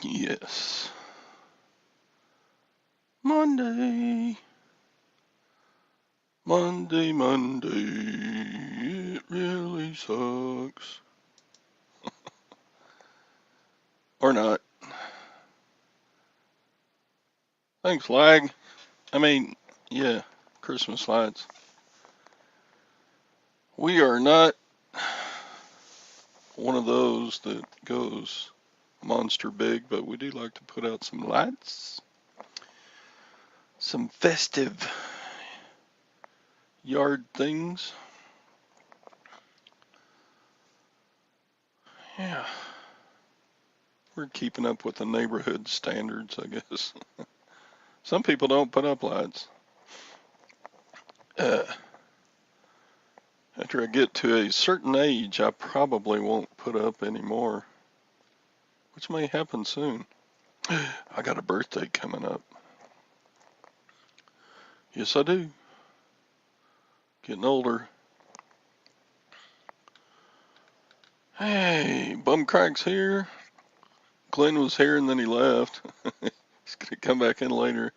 Yes. Monday. Monday, Monday. It really sucks. Or not. Thanks, lag. I mean, yeah, Christmas lights. We are not one of those that goes monster big, but we do like to put out some lights. Some festive yard things. Yeah. We're keeping up with the neighborhood standards, I guess. Some people don't put up lights. After I get to a certain age, I probably won't put up anymore, which may happen soon. I got a birthday coming up. Yes, I do. Getting older. Hey, Bumcrack's here. Glenn was here and then he left. He's gonna come back in later.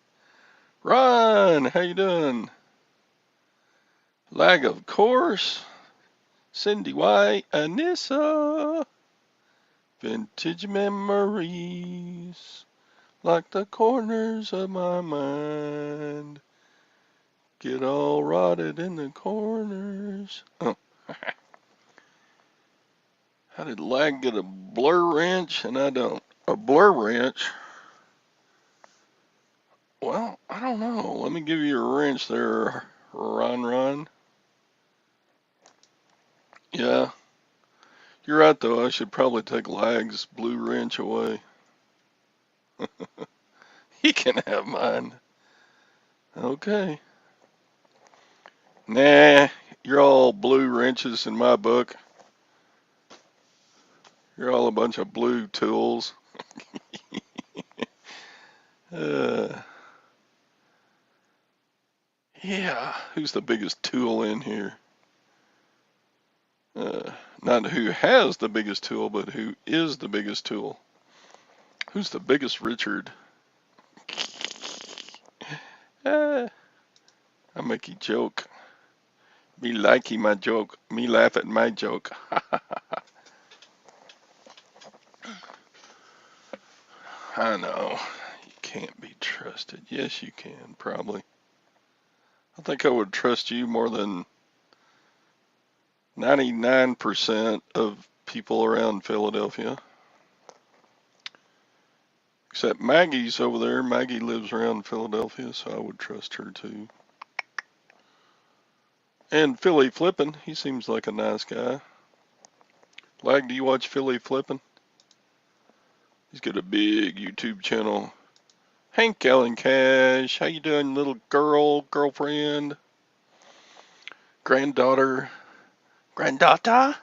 Ron, how you doing? Lag, of course. Cindy White, Anissa. Vintage memories, like the corners of my mind, get all rotted in the corners. Oh. How did lag get a blur wrench and I don't? A blur wrench? Well, I don't know. Let me give you a wrench there, Ron. Yeah, you're right though. I should probably take lag's blue wrench away. He can have mine. Okay. Nah, you're all blue wrenches in my book. You're all a bunch of blue tools. uh, yeah, who's the biggest tool in here? Not who has the biggest tool, but who is the biggest tool. Who's the biggest Richard? I make you joke. Me likey my joke. Me laugh at my joke. I know. You can't be trusted. Yes, you can, probably. I think I would trust you more than 99% of people around Philadelphia. Except Maggie's over there. Maggie lives around Philadelphia, so I would trust her too. And Philly Flippin', he seems like a nice guy. Lag, do you watch Philly Flippin'? He's got a big YouTube channel. Hank Allen Cash, how you doing, little girlfriend, granddaughter, granddaughter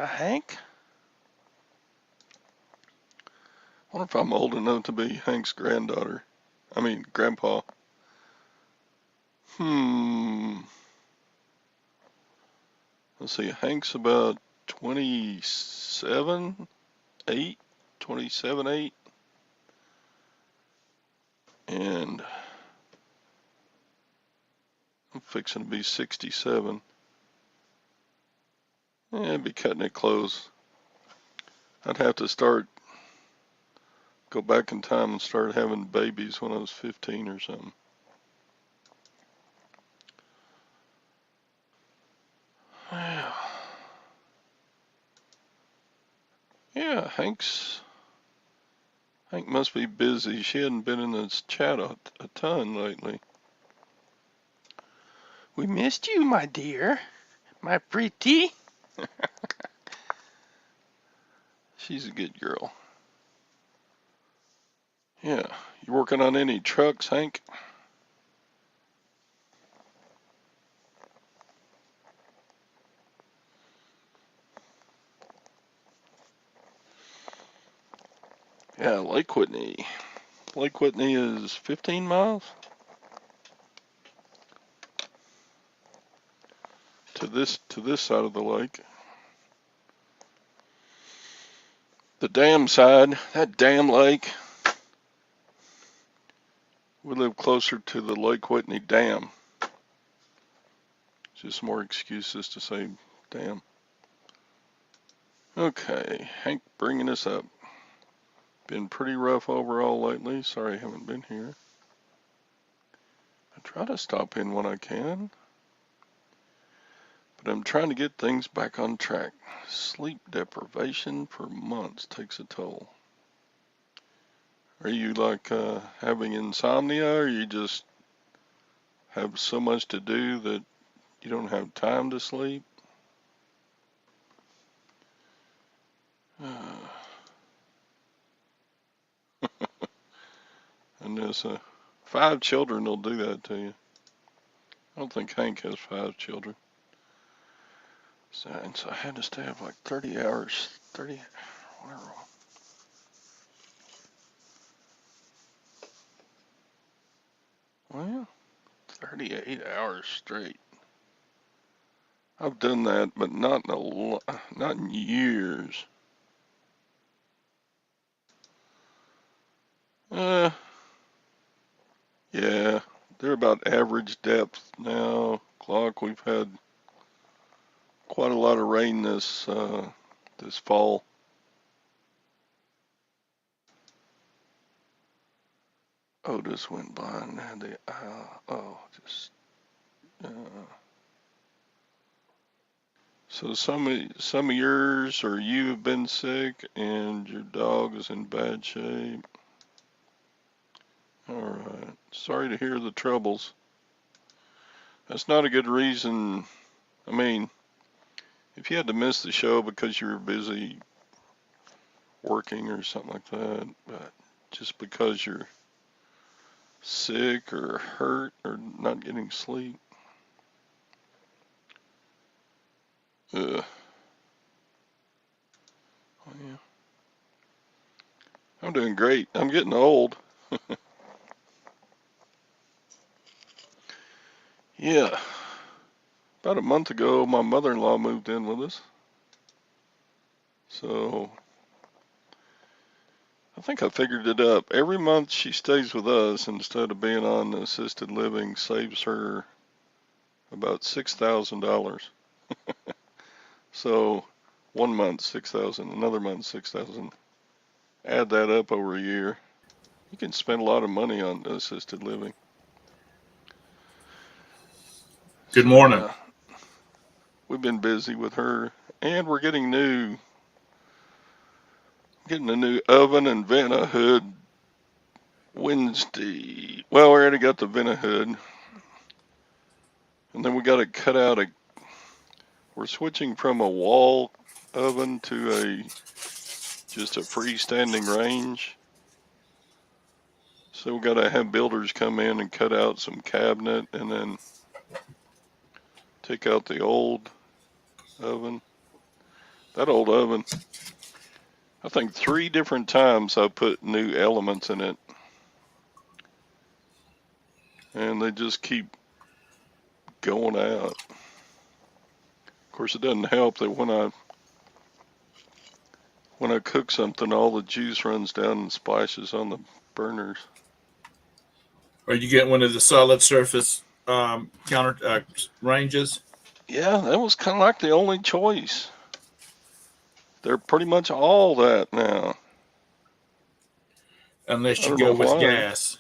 Hank? I wonder if I'm old enough to be Hank's granddaughter. I mean, grandpa. Let's see, Hank's about 27, 8, 27, 8. And I'm fixing to be 67. I'd be cutting it close. I'd have to go back in time and start having babies when I was 15 or something. Yeah, Hank must be busy. She hadn't been in this chat a ton lately. We missed you, my dear. My pretty. She's a good girl. Yeah. You working on any trucks, Hank? Yeah, Lake Whitney. Lake Whitney is 15 miles to this side of the lake. The dam side, that damn lake. We live closer to the Lake Whitney Dam. Just more excuses to say damn. Okay, Hank bringing us up. Been pretty rough overall lately. Sorry I haven't been here. I try to stop in when I can, but I'm trying to get things back on track. Sleep deprivation for months takes a toll. Are you like having insomnia, or you just have so much to do that you don't have time to sleep? And there's 5 children will do that to you. I don't think Hank has 5 children. So I had to stay up like 30 hours, 30, whatever. Well, 38 hours straight. I've done that, but not in years. Yeah, they're about average depth now. Clock, we've had quite a lot of rain this fall. Otis went by and had the So some of yours or you have been sick and your dog is in bad shape. All right. Sorry to hear the troubles. That's not a good reason. I mean, if you had to miss the show because you were busy working or something like that, but just because you're sick or hurt or not getting sleep. Oh, yeah. I'm doing great. I'm getting old. Yeah. About a month ago, my mother-in-law moved in with us. So I think I figured it up. Every month she stays with us instead of being on assisted living saves her about $6,000. So 1 month, 6,000, another month, 6,000. Add that up over a year. You can spend a lot of money on assisted living. Good morning. We've been busy with her, and we're getting a new oven and vent hood Wednesday. Well, we already got the vent hood, and then we got to cut out we're switching from a wall oven to just a freestanding range. So we got to have builders come in and cut out some cabinet and then take out the old oven. That old oven, I think 3 different times I put new elements in it. And they just keep going out. Of course, it doesn't help that when I cook something, all the juice runs down and splashes on the burners. Are you getting one of the solid surface counter ranges? Yeah, that was kind of like the only choice. They're pretty much all that now. Unless I you don't know go with why. gas.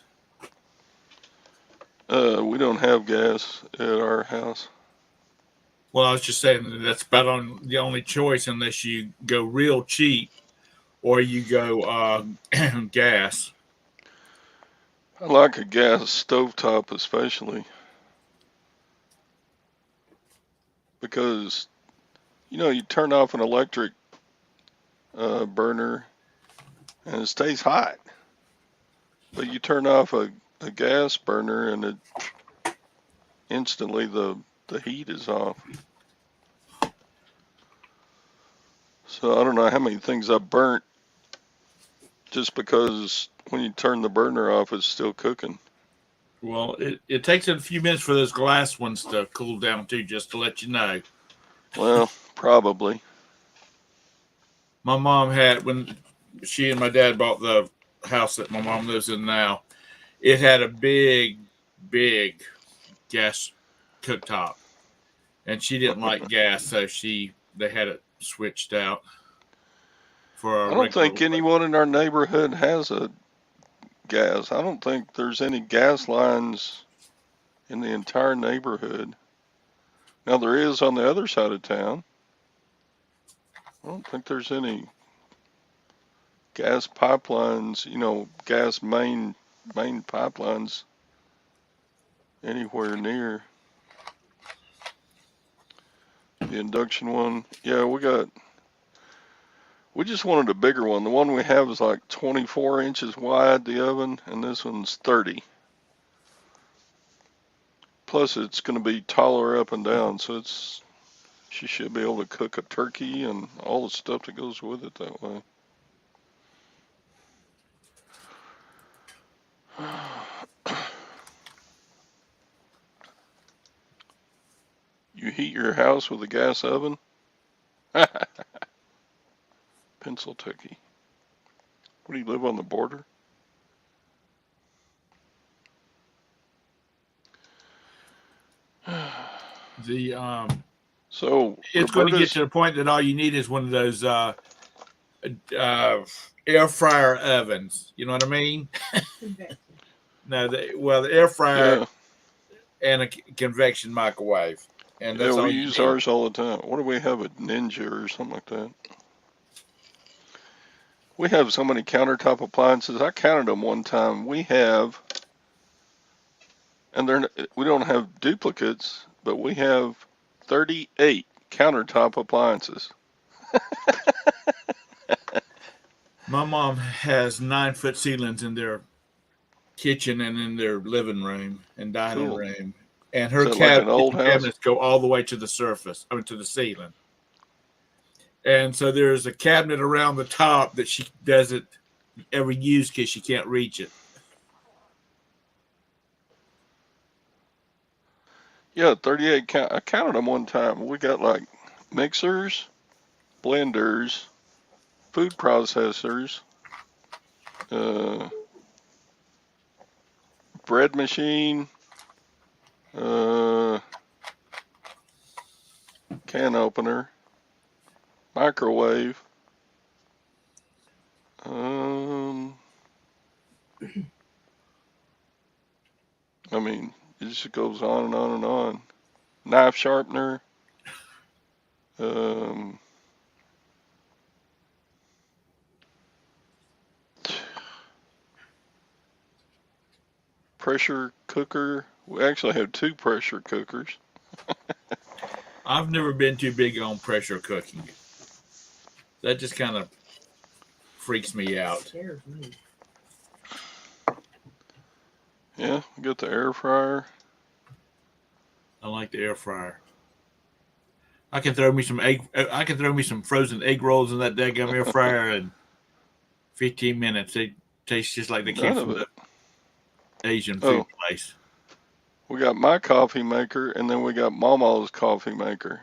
We don't have gas at our house. Well, I was just saying that's about the only choice unless you go real cheap or you go gas. I like a gas stovetop especially because, you turn off an electric burner and it stays hot. But you turn off a gas burner and it instantly the heat is off. So I don't know how many things I burnt just because when you turn the burner off, it's still cooking. Well, it takes a few minutes for those glass ones to cool down too, just to let you know. Well, probably. My mom had when she and my dad bought the house that my mom lives in now, it had a big, big gas cooktop, and she didn't like gas, so they had it switched out for a I don't regular. think anyone in our neighborhood has a gas. I don't think there's any gas lines in the entire neighborhood. Now there is on the other side of town. I don't think there's any gas pipelines, gas main pipelines anywhere near. The induction one, yeah, we just wanted a bigger one. The one we have is like 24 inches wide, the oven, and this one's 30. Plus it's going to be taller up and down, so she should be able to cook a turkey and all the stuff that goes with it that way. You heat your house with a gas oven? Pencil turkey. What, do you live on the border? So It's going to get to the point that all you need is one of those air fryer ovens. You know what I mean? No, the air fryer and a convection microwave, and that's all we you use need. ours all the time. What do we have? A Ninja or something like that? We have so many countertop appliances. I counted them one time. We have, and we don't have duplicates, but we have 38 countertop appliances. My mom has 9-foot ceilings in their kitchen and in their living room and dining room, and her cabinets go all the way to the surface, to the ceiling. And so there's a cabinet around the top that she doesn't ever use because she can't reach it. Yeah, 38. I counted them one time. We got like mixers, blenders, food processors, bread machine, can opener, microwave. I mean, it just goes on and on and on. Knife sharpener. Pressure cooker. We actually have 2 pressure cookers. I've never been too big on pressure cooking. That just kind of freaks me out. Yeah, we got the air fryer. I like the air fryer. I can throw me some frozen egg rolls in that daggum air fryer in 15 minutes. They taste just like they came from the Asian food place. We got my coffee maker, and then we got Mama's coffee maker.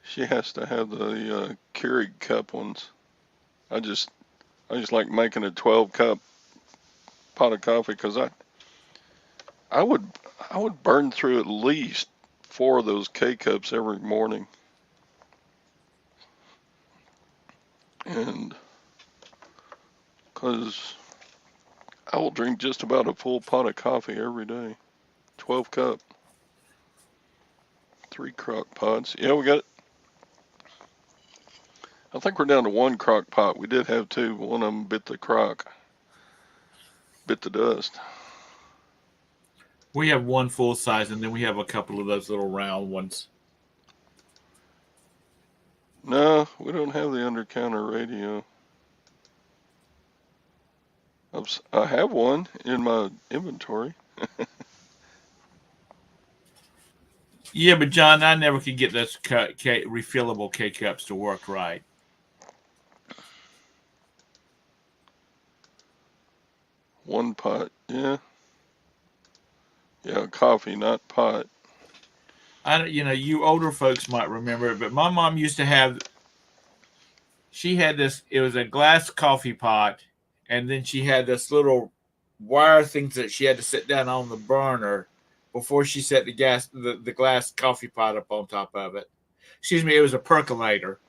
She has to have the Keurig cup ones. I just like making a 12-cup pot of coffee because I would burn through at least 4 of those K-cups every morning. And because I will drink just about a full pot of coffee every day. 12-cup. 3 crock pots. Yeah, we got it. I think we're down to 1 crock pot. We did have 2, but one of them bit the dust. We have 1 full size, and then we have a couple of those little round ones. No, we don't have the under-counter radio. I have one in my inventory. Yeah, but John, I never could get those refillable K-cups to work right. One pot, yeah. Yeah, coffee, not pot. You older folks might remember it, but my mom used to have she had this. It was a glass coffee pot, and then she had this little wire things that she had to sit down on the burner before she set the glass coffee pot up on top of it. Excuse me, it was a percolator.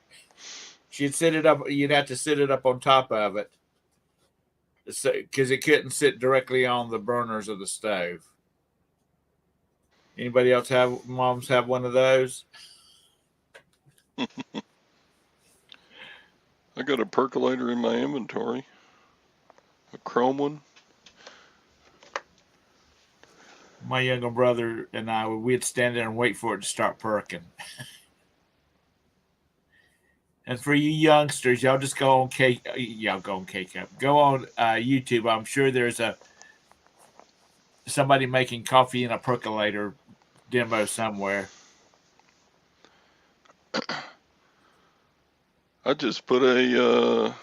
She'd sit it up. You'd have to sit it up on top of it because it couldn't sit directly on the burners of the stove. Anybody else have moms have one of those? I got a percolator in my inventory, a chrome one. My younger brother and I, we'd stand there and wait for it to start perking. And for you youngsters, y'all just go on Go on YouTube. I'm sure there's somebody making coffee in a percolator demo somewhere. I just put a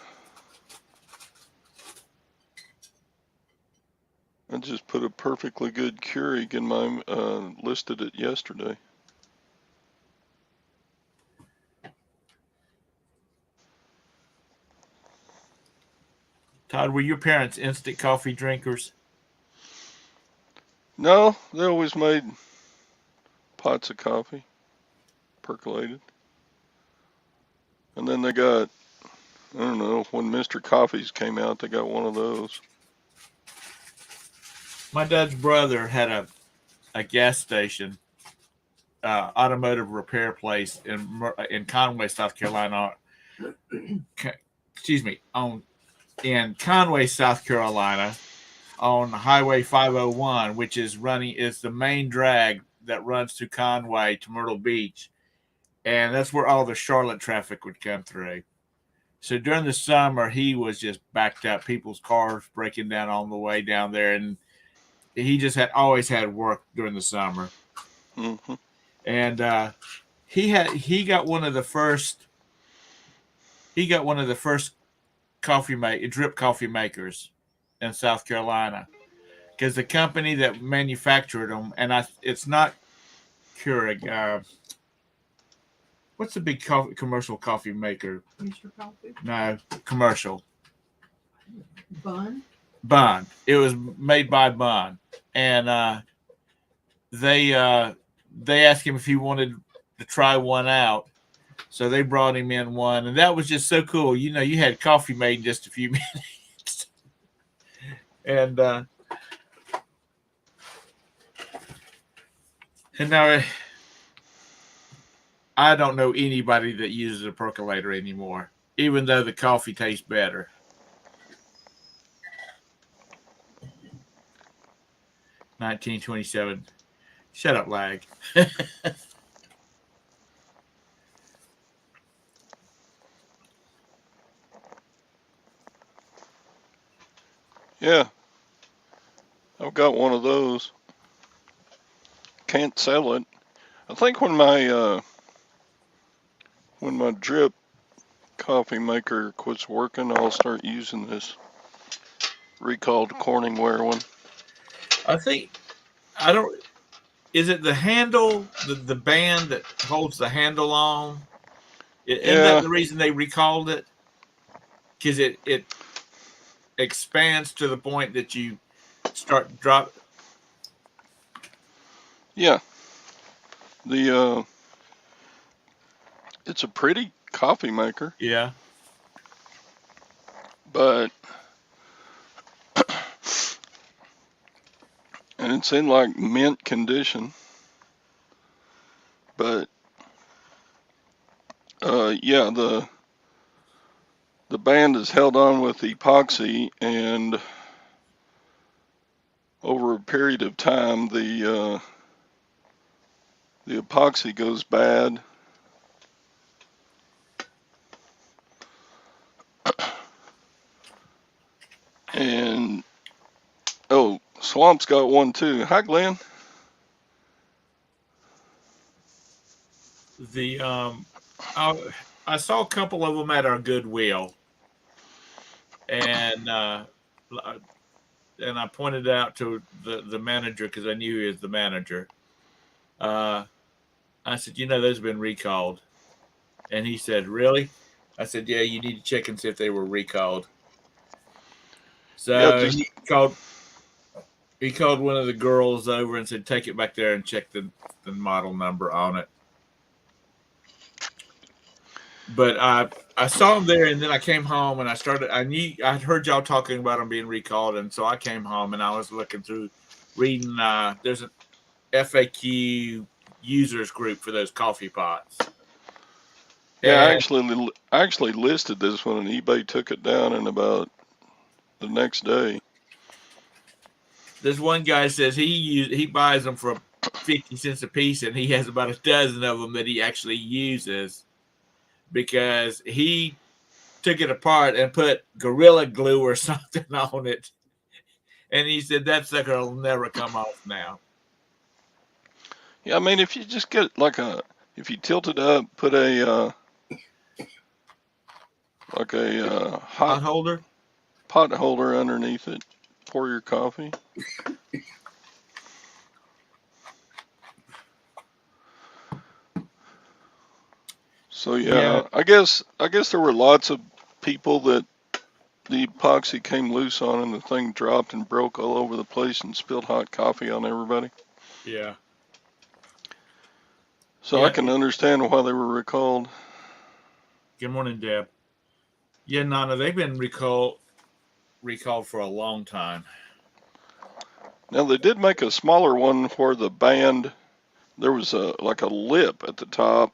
perfectly good Keurig in my listed it yesterday. Todd, were your parents instant coffee drinkers? No, they always made pots of coffee, percolated. And then they got, I don't know, when Mr. Coffee's came out, they got one of those. My dad's brother had a gas station, automotive repair place in Conway, South Carolina. Excuse me, in Conway, South Carolina, on Highway 501, which is the main drag that runs through Conway to Myrtle Beach. And that's where all the Charlotte traffic would come through. So during the summer, he was just backed up, people's cars breaking down on the way down there. And he just always had work during the summer. Mm-hmm. And he got one of the first drip coffee makers in South Carolina, because the company that manufactured them, and it's not Keurig. What's the big commercial coffee maker? Mr. Coffee? No, commercial. Bun? It was made by Bun, and they asked him if he wanted to try one out. So they brought him in one, and that was just so cool. You know, you had coffee made in just a few minutes. And now I don't know anybody that uses a percolator anymore, even though the coffee tastes better. $19.27. Shut up, lag. Yeah, I've got one of those. Can't sell it. I think when my drip coffee maker quits working, I'll start using this recalled Corningware one. Is it the handle, the band that holds the handle on? Isn't that the reason they recalled it? Because it expands to the point that you start drop. Yeah. It's a pretty coffee maker. Yeah. But and it's in like mint condition. But yeah, the band is held on with epoxy, and over a period of time the epoxy goes bad. And Swamp's got one too. Hi, Glenn. I saw a couple of them at our Goodwill, and I pointed out to the manager, because I knew he was the manager. I said, those have been recalled, and he said, "Really?" I said, yeah, you need to check and see if they were recalled. So yeah, he called one of the girls over and said, take it back there and check the model number on it. But I saw them there, and then I came home and I'd heard y'all talking about them being recalled, and so I came home and I was looking through, reading. There's an FAQ users group for those coffee pots. Yeah, I actually listed this one, and eBay took it down in about the next day. This one guy says he buys them for 50 cents a piece, and he has about a dozen of them that he actually uses because he took it apart and put Gorilla Glue or something on it, and he said that sucker will never come off now. Yeah, I mean, if you just get if you tilt it up, put a hot holder, pot holder underneath it, pour your coffee. So yeah, I guess there were lots of people that the epoxy came loose on, and the thing dropped and broke all over the place and spilled hot coffee on everybody. Yeah. So I can understand why they were recalled. Good morning, Deb. Yeah, Nana, they've been recalled for a long time. Now they did make a smaller one where the band, there was a lip at the top,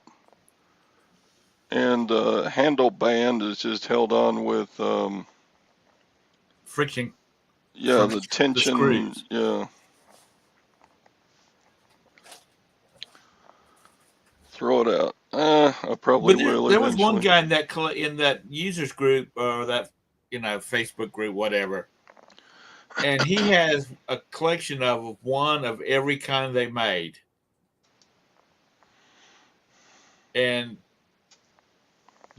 and the handle band is just held on with friction. Yeah, the tension. Yeah. Throw it out. I probably will. There was one guy in that users group or that Facebook group, whatever, and he has a collection of one of every kind they made, and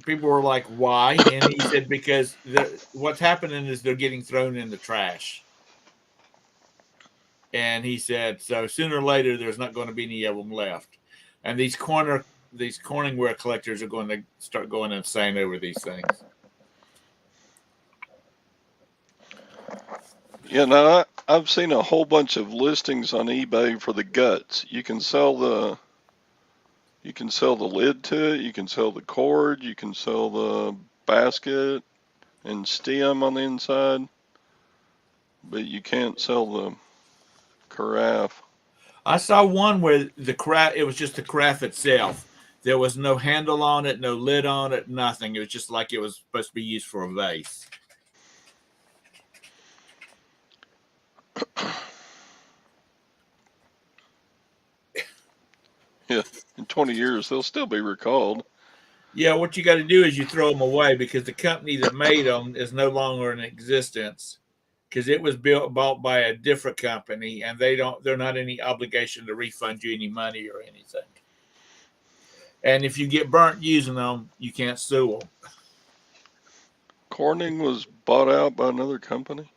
people were like, "Why?" And he said, "Because what's happening is they're getting thrown in the trash." And he said, "So sooner or later, there's not going to be any of them left." And these Corningware collectors are going to start going insane over these things. Yeah, now I've seen a whole bunch of listings on eBay for the guts. You can sell the lid to it. You can sell the cord. You can sell the basket and stem on the inside, but you can't sell the carafe. I saw one where it was just the carafe itself. There was no handle on it, no lid on it, nothing. It was just like it was supposed to be used for a vase. Yeah, in 20 years, they'll still be recalled. Yeah, what you got to do is you throw them away because the company that made them is no longer in existence because it was bought by a different company, and they're not any obligation to refund you any money or anything. And if you get burnt using them, you can't sue them. Corning was bought out by another company?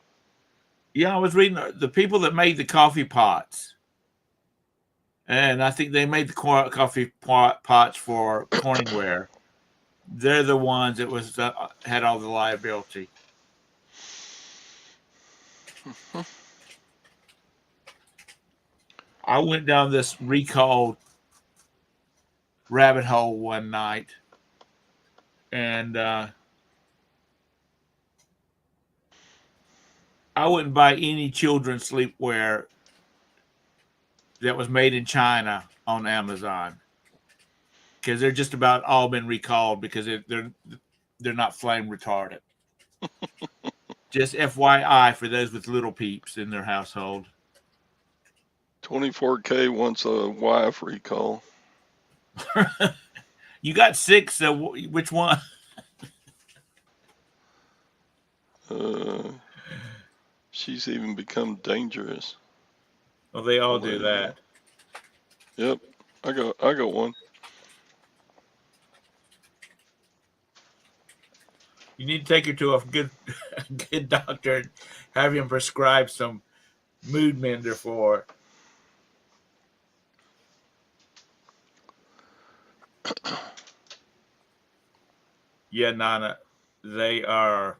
Yeah, I was reading the people that made the coffee pots. And I think they made the coffee pots for Corningware. They're the ones that had all the liability. I went down this recalled rabbit hole one night, and I wouldn't buy any children's sleepwear that was made in China on Amazon because they're just about all been recalled because they're not flame retardant. Just FYI for those with little peeps in their household. 24K wants a wife recall. You got 6, so which one? She's even become dangerous. Well, they all do that. Yep, I got one. You need to take her to a good doctor and have him prescribe some mood mender for her. Yeah, Nana, they are.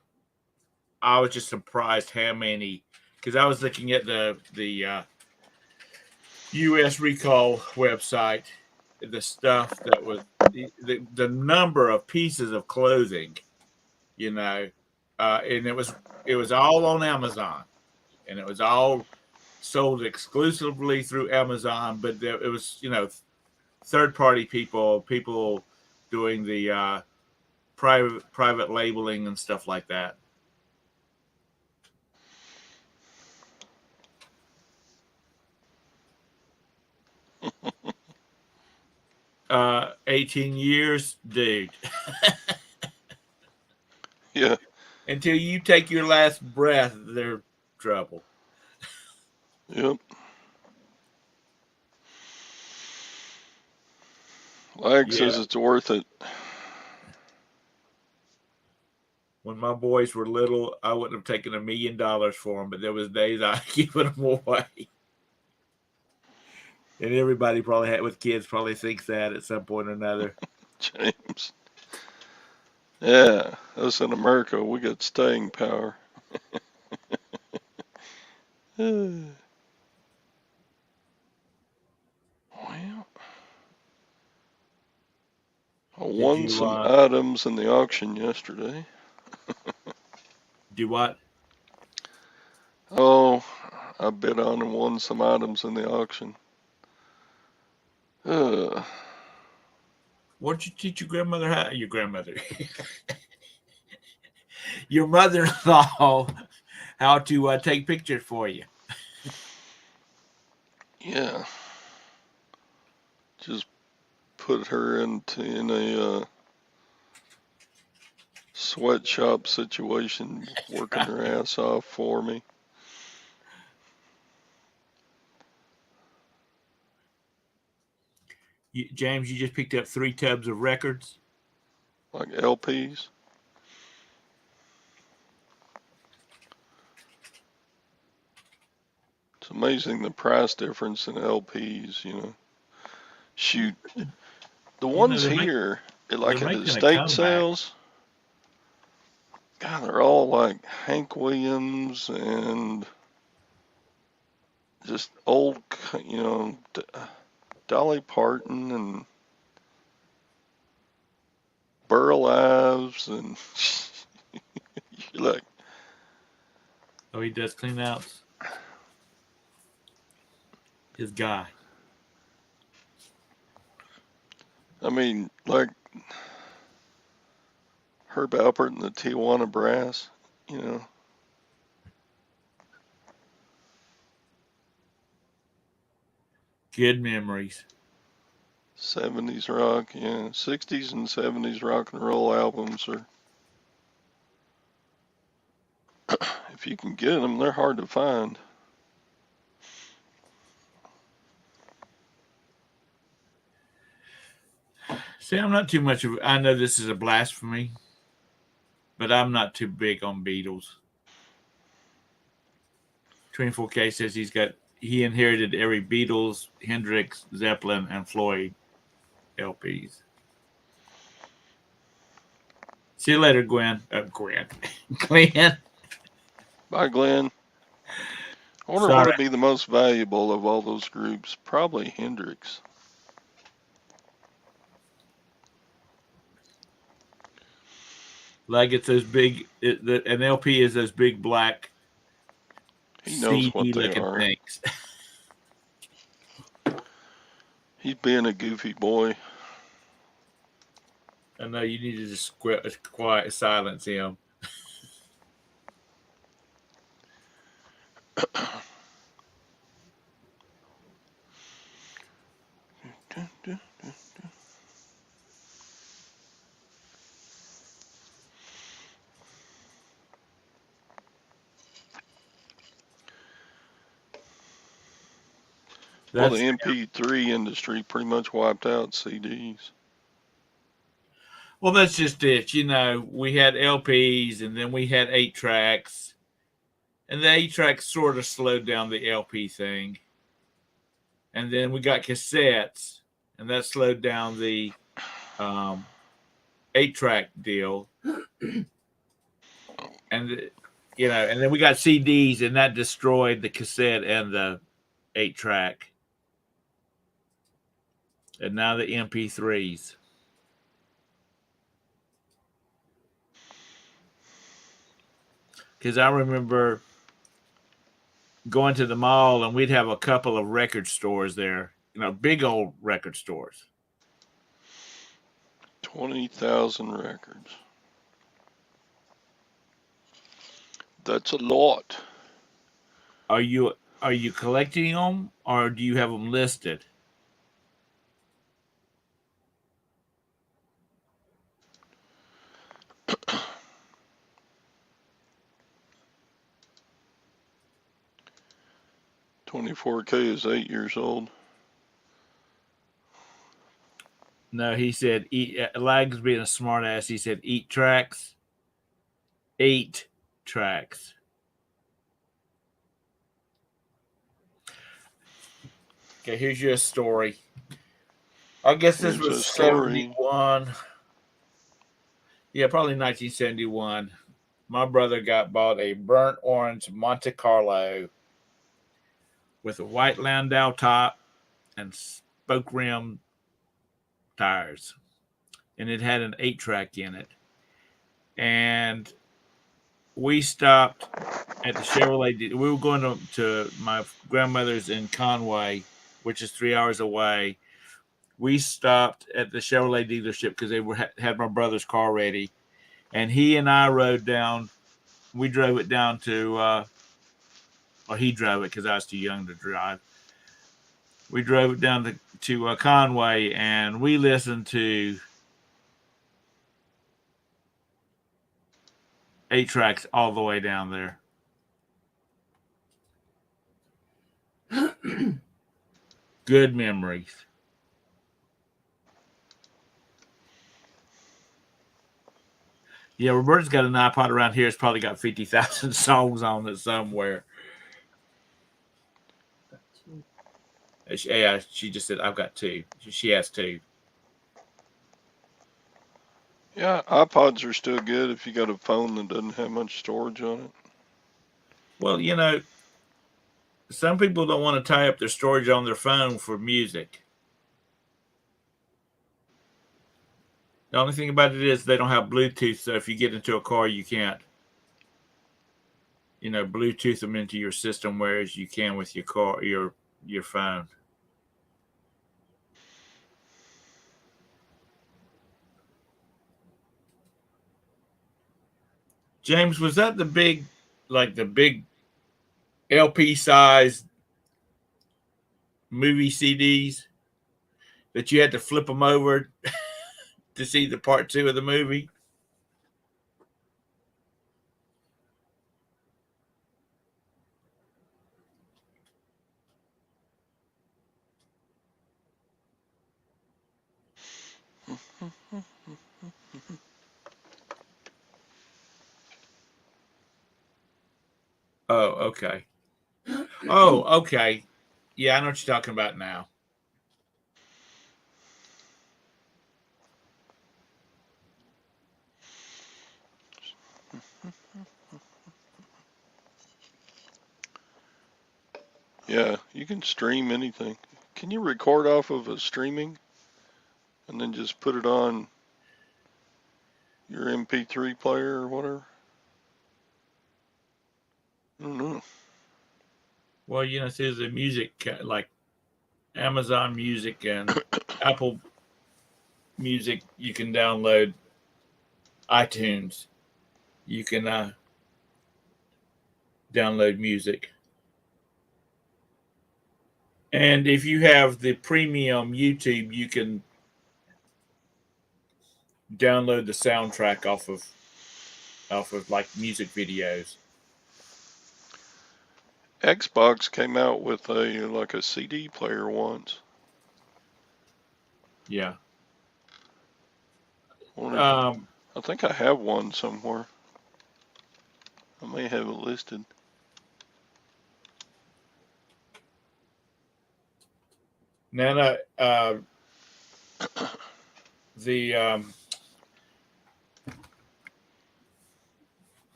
I was just surprised how many, because I was looking at the U.S. recall website, the stuff that was the number of pieces of clothing, you know, and it was all on Amazon, and it was all sold exclusively through Amazon. But it was third party people doing the private labeling and stuff like that. 18 years, dude. Yeah. Until you take your last breath, they're trouble. Yep. Lag says it's worth it. When my boys were little, I wouldn't have taken $1 million for them, but there was days I given them away. And everybody probably with kids probably thinks that at some point or another. James. Yeah, us in America, we got staying power. Well, I won some items in the auction yesterday. Do what? Oh, I bid on and won some items in the auction. What did you teach your grandmother how? Your grandmother. Your mother-in-law how to take pictures for you. Yeah. Just put her in a sweatshop situation, working her ass off for me. James, you just picked up 3 tubs of records? Like LPs? It's amazing the price difference in LPs, Shoot. The ones here, like at estate sales, God, they're all like Hank Williams and just old, Dolly Parton and Burl Ives, and you're like, oh, he does clean outs. His guy. I mean, like Herb Alpert and the Tijuana Brass, Good memories. 70s rock, yeah. 60s and 70s rock and roll albums are, if you can get them, they're hard to find. See, I'm not too much of. I know this is a blasphemy, but I'm not too big on Beatles. 24K says he inherited every Beatles, Hendrix, Zeppelin, and Floyd LPs. See you later, Gwen. Glenn. Bye, Glenn. I wonder what would be the most valuable of all those groups. Probably Hendrix. Like it's those big. An LP is those big black. He knows what they are. Things. He's being a goofy boy. I know you need to just quiet silence him. Well, the MP3 industry pretty much wiped out CDs. Well, that's just it. We had LPs and then we had 8 tracks. And the 8 tracks sort of slowed down the LP thing. And then we got cassettes, and that slowed down the 8-track deal, and and then we got CDs, and that destroyed the cassette and the 8-track, and now the MP3s. Because I remember going to the mall, and we'd have a couple of record stores there, big old record stores. 20,000 records. That's a lot. Are you collecting them, or do you have them listed? $24K is 8 years old. No, he said, Lag's being a smart ass. He said, 8 tracks. 8 tracks. Okay, here's your story. I guess this was 71. Yeah, probably 1971. My brother bought a burnt orange Monte Carlo with a white Landau top and spoke rim tires. And it had an 8-track in it. And we stopped at the Chevrolet. We were going to my grandmother's in Conway, which is 3 hours away. We stopped at the Chevrolet dealership because they had my brother's car ready. And he and I rode down. We drove it down to, he drove it because I was too young to drive. We drove it down to Conway, and we listened to 8 tracks all the way down there. Good memories. Yeah, Roberta's got an iPod around here. It's probably got 50,000 songs on it somewhere. Yeah, she just said, I've got 2. She has 2. Yeah, iPods are still good if you got a phone that doesn't have much storage on it. Well, some people don't want to tie up their storage on their phone for music. The only thing about it is they don't have Bluetooth, so if you get into a car, you can't, Bluetooth them into your system, whereas you can with your car, your phone. James, was that the big LP size movie CDs that you had to flip them over to see the part 2 of the movie? Oh, okay. Oh, okay. Yeah, I know what you're talking about now. Yeah, you can stream anything. Can you record off of a streaming and then just put it on your MP3 player or whatever? I don't know. Well, there's the music like Amazon Music and Apple Music. You can download iTunes. You can download music. And if you have the premium YouTube, you can download the soundtrack off of like music videos. Xbox came out with a CD player once. Yeah. I think I have one somewhere. I may have it listed. Nana,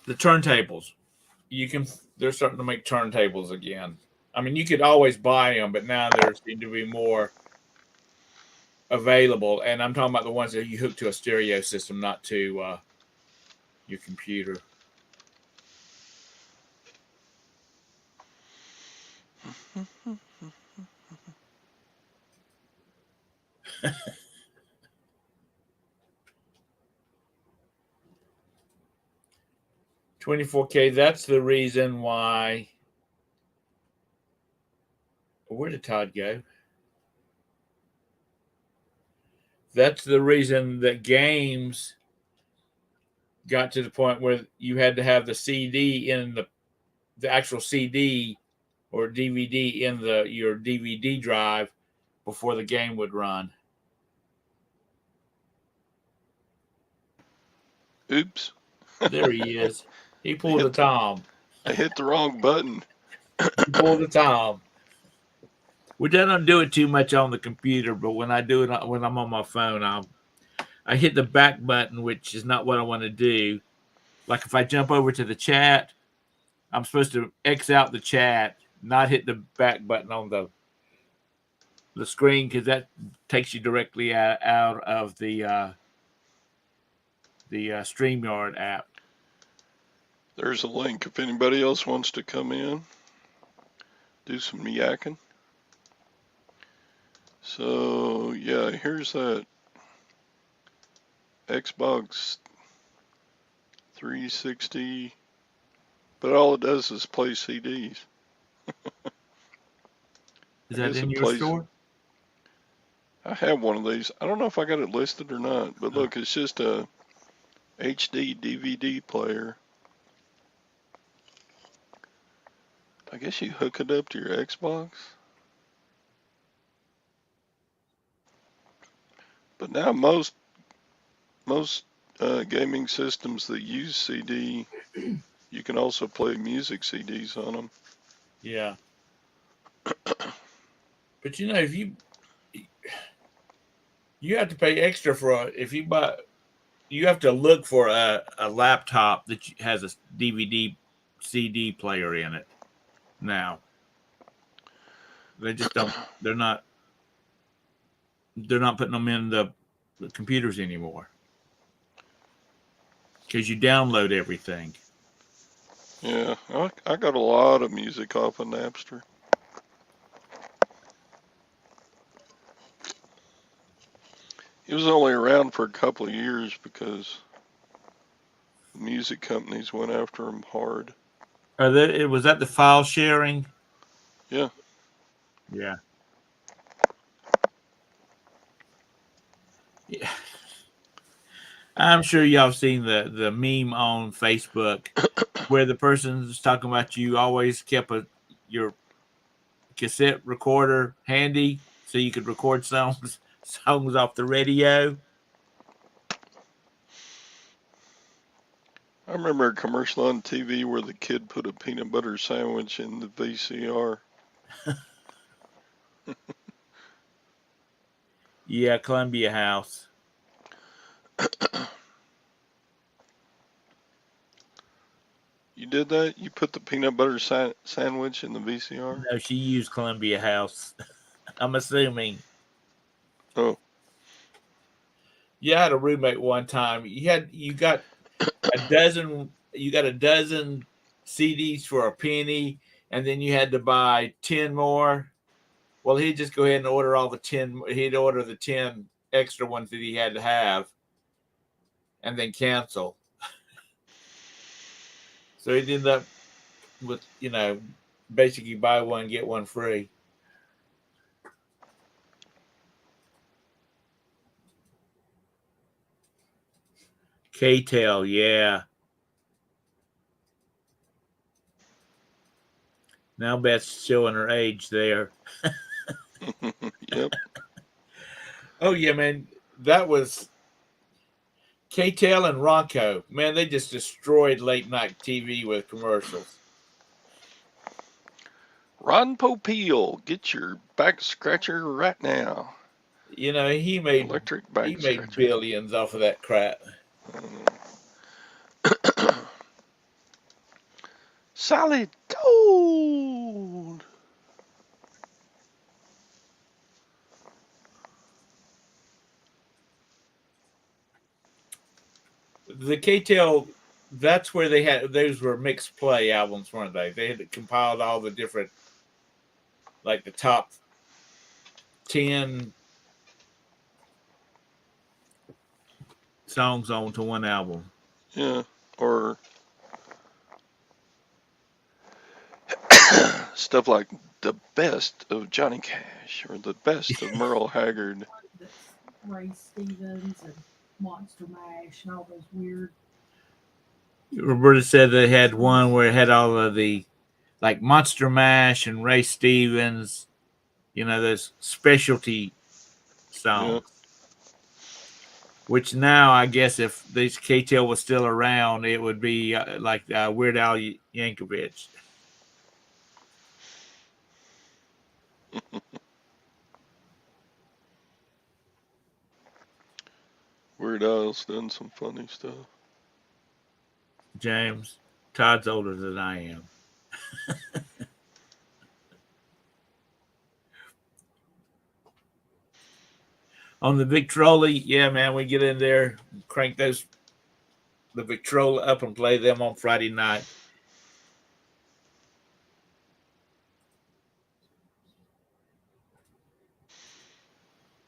The turntables. They're starting to make turntables again. I mean, you could always buy them, but now there seem to be more available. And I'm talking about the ones that you hook to a stereo system, not to your computer. $24K. That's the reason why. Where did Todd go? That's the reason that games got to the point where you had to have the CD in the actual CD or DVD in your DVD drive before the game would run. Oops. There he is. He pulled a Tom. I hit the wrong button. He pulled a Tom. We don't do it too much on the computer, but when I do it, when I'm on my phone, I hit the back button, which is not what I want to do. Like if I jump over to the chat, I'm supposed to X out the chat, not hit the back button on the screen, because that takes you directly out of the StreamYard app. There's a link if anybody else wants to come in, do some yakking. So yeah, here's that Xbox 360, but all it does is play CDs. Is that in your store? I have one of these. I don't know if I got it listed or not, but look, it's just a HD DVD player. I guess you hook it up to your Xbox. But now most gaming systems that use CD, you can also play music CDs on them. Yeah. But you know, if you have to pay extra for if you buy, you have to look for a laptop that has a DVD CD player in it. Now they just don't. They're not putting them in the computers anymore because you download everything. Yeah, I got a lot of music off of Napster. It was only around for a couple of years because the music companies went after them hard. Was that the file sharing? Yeah. Yeah. Yeah. I'm sure y'all seen the meme on Facebook where the person's talking about you always kept your cassette recorder handy so you could record songs off the radio. I remember a commercial on TV where the kid put a peanut butter sandwich in the VCR. Yeah, Columbia House. You did that? You put the peanut butter sandwich in the VCR? No, she used Columbia House. I'm assuming. Oh. Yeah, I had a roommate one time. You got a dozen CDs for a penny, and then you had to buy 10 more. Well, he'd just go ahead and order all the 10. He'd order the 10 extra ones that he had to have, and then cancel. So he'd end up with, basically buy one, get one free. K-Tel, yeah. Now Beth's showing her age there. Yep. Oh, yeah, man. That was K-Tel and Ronco. Man, they just destroyed late night TV with commercials. Ron Popeil, get your back scratcher right now. He made electric back scratcher. Made billions off of that crap. Solid gold. The K-Tel, that's where they had, those were mixed play albums, weren't they? They had compiled all the different, like the top 10 songs onto one album. Yeah, or stuff like the best of Johnny Cash or the best of Merle Haggard. That's Ray Stevens and Monster Mash and all those weird. Roberta said they had one where it had all of the, like Monster Mash and Ray Stevens, you know, those specialty songs. Yeah. Which now, I guess, if this K-Tel was still around, it would be like Weird Al Yankovic. Weird Al's done some funny stuff. James, Todd's older than I am. On the Victrola, yeah, man, we get in there, crank the Victrola up and play them on Friday night.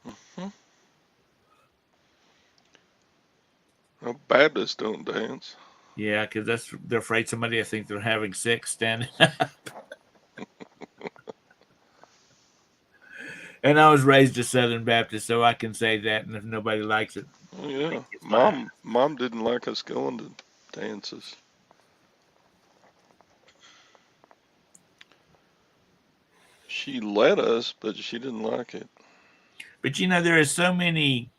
Mm-hmm. Well, Baptists don't dance. Yeah, because they're afraid somebody will think they're having sex standing up. And I was raised a Southern Baptist, so I can say that. And if nobody likes it, oh, yeah, mom didn't like us going to dances. She let us, but she didn't like it. But you know, there are so many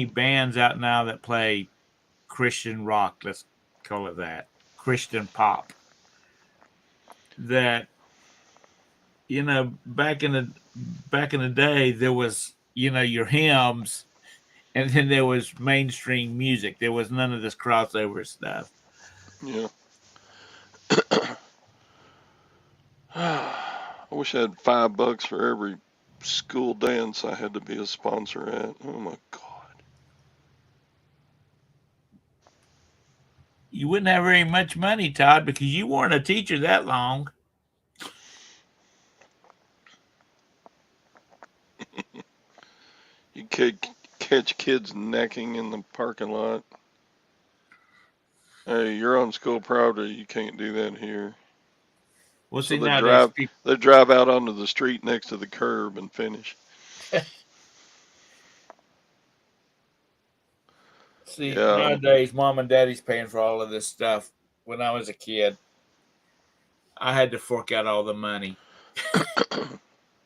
bands out now that play Christian rock. Let's call it that, Christian pop. That, you know, back in the day, there was, you know, your hymns, and then there was mainstream music. There was none of this crossover stuff. Yeah. I wish I had $5 for every school dance I had to be a sponsor at. Oh my God. You wouldn't have very much money, Todd, because you weren't a teacher that long. You could catch kids necking in the parking lot. Hey, you're on school property. You can't do that here. Well, so see, they drive out onto the street next to the curb and finish. See, nowadays, Mom and Daddy's paying for all of this stuff. When I was a kid, I had to fork out all the money.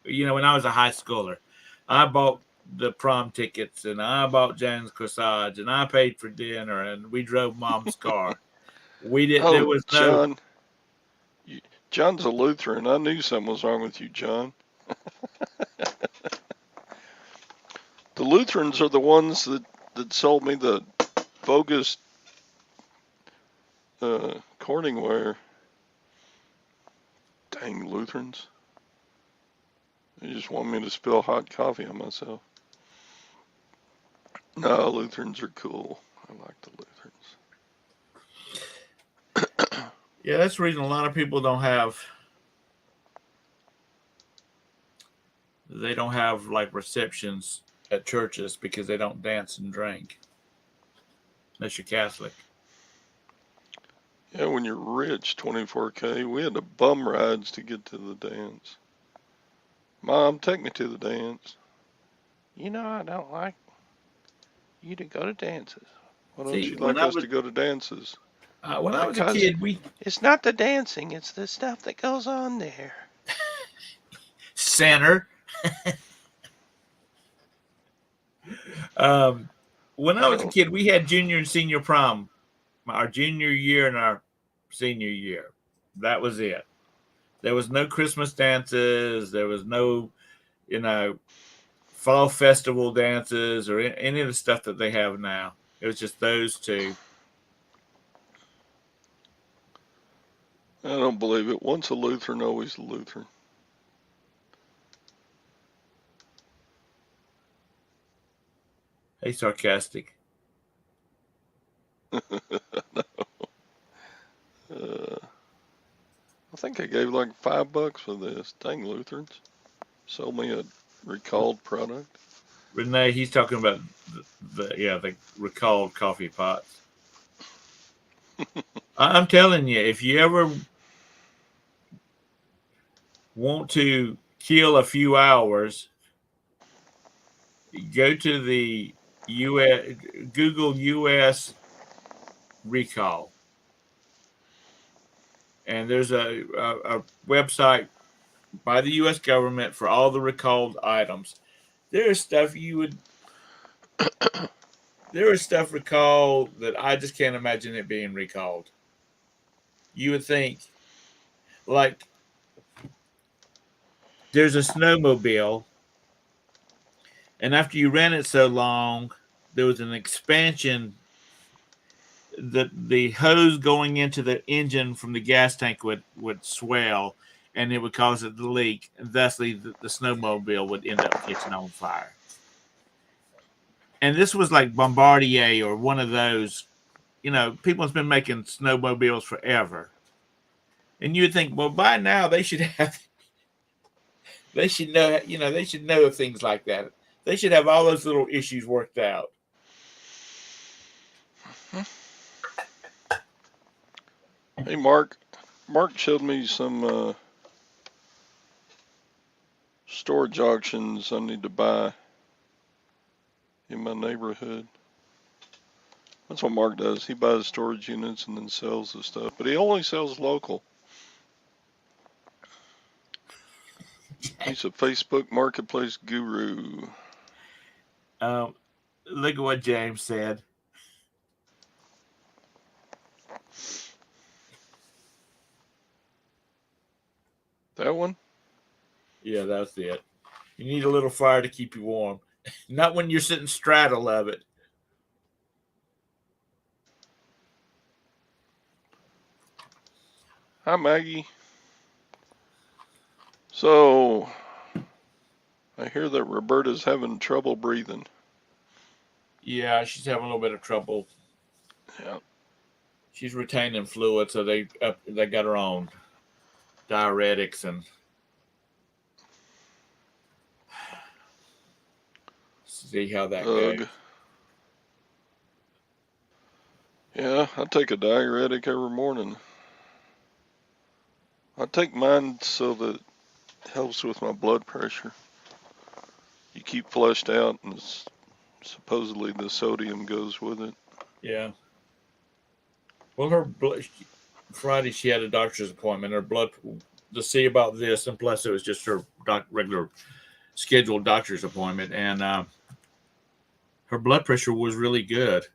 You know, when I was a high schooler, I bought the prom tickets, and I bought Jan's corsage, and I paid for dinner, and we drove Mom's car. We didn't. There was John. John's a Lutheran. I knew something was wrong with you, John. The Lutherans are the ones that sold me the bogus courting wear. Dang Lutherans. They just want me to spill hot coffee on myself. No, Lutherans are cool. I like the Lutherans. Yeah, that's the reason a lot of people don't have like receptions at churches, because they don't dance and drink. Unless you're Catholic. Yeah, when you're rich, 24K, we had to bum rides to get to the dance. Mom, take me to the dance. You know I don't like you to go to dances. Why don't you like us to go to dances? When I was a kid, it's not the dancing, it's the stuff that goes on there. Center. When I was a kid, we had junior and senior prom. Our junior year and our senior year. That was it. There was no Christmas dances. There was no, you know, fall festival dances or any of the stuff that they have now. It was just those two. I don't believe it. Once a Lutheran, always a Lutheran. Hey, sarcastic. No. I think I gave like $5 for this. Dang Lutherans. Sold me a recalled product. Renee, he's talking about the recalled coffee pots. I'm telling you, if you ever want to kill a few hours, go to the US, Google US recall, and there's a website by the U.S. government for all the recalled items. There is stuff there is stuff recalled that I just can't imagine it being recalled. You would think, like, there's a snowmobile, and after you ran it so long, there was an expansion that the hose going into the engine from the gas tank would swell, and it would cause it to leak, and thusly the snowmobile would end up catching on fire. And this was like Bombardier or one of those, people have been making snowmobiles forever. And you would think, well, by now they should know, they should know things like that. They should have all those little issues worked out. Hey, Mark. Mark showed me some storage auctions I need to buy in my neighborhood. That's what Mark does. He buys storage units and then sells the stuff, but he only sells local. He's a Facebook marketplace guru. Look at what James said. That one? Yeah, that's it. You need a little fire to keep you warm. Not when you're sitting straddle of it. Hi, Maggie. So, I hear that Roberta's having trouble breathing. Yeah, she's having a little bit of trouble. Yeah. She's retaining fluid, so they got her on diuretics and see how that goes. Yeah, I take a diuretic every morning. I take mine so that it helps with my blood pressure. You keep flushed out, and supposedly the sodium goes with it. Yeah. Well, her Friday she had a doctor's appointment. Her blood to see about this, and plus it was just her regular scheduled doctor's appointment, and her blood pressure was really good.